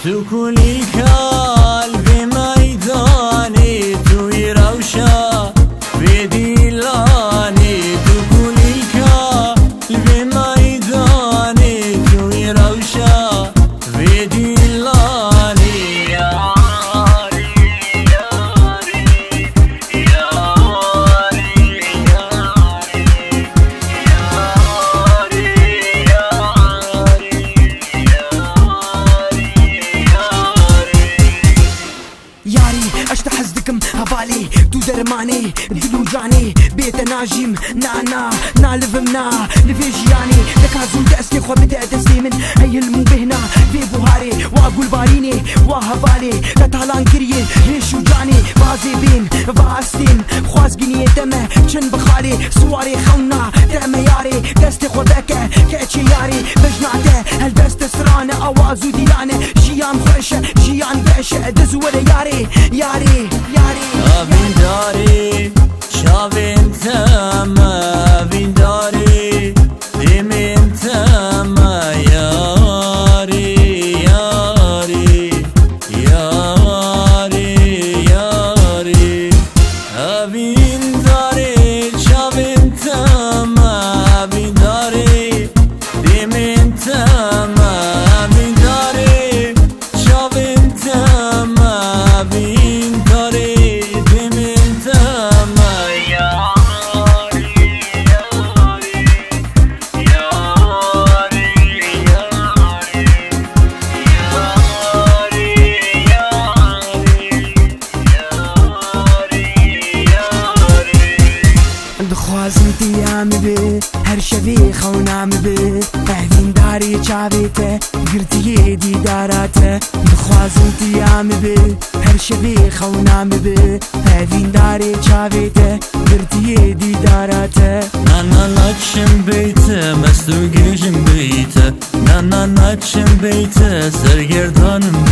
تو کلی قلب میدانی توی روشا به دیلانی تو کلی قلب میدانی توی روشا به دیلانی یاری یاری یاری یاری اشتا حزدکم هفالی تو درمانی دلو جانی بیت ناجیم نا نالفم نا لفيجياني لك زول دستي خو بدا دستي من هي المبهنا في بوهاري واقول باريني وهفالي لطالان كريه هيش وجاني بازي بين باستين خوازقيني دمه چن بخاري سواري خونا دمه ياري دستي خو بكه كاتشي ياري بجنعته هل دست سرانه اوازو ديلانه جيان خوشه جيان بشه دزو ولا ياري ياري ياري Abin dari, şavin tema, abin dari, dimin tema, yari, yari, yari, yari. Abin dari, şavin tema, abin dari, dimin tema, abin dari, şavin tema, abin dari. دخوازم تیام به هر شبی خونام به اهدین داری چاویته گرتیه دیداراته دخوازم تیام به هر شبی خونام به اهدین داری چاویته گرتیه دیداراته نانا ناچم بیته مستو گیجم بیته نانا ناچم بیته سرگردانم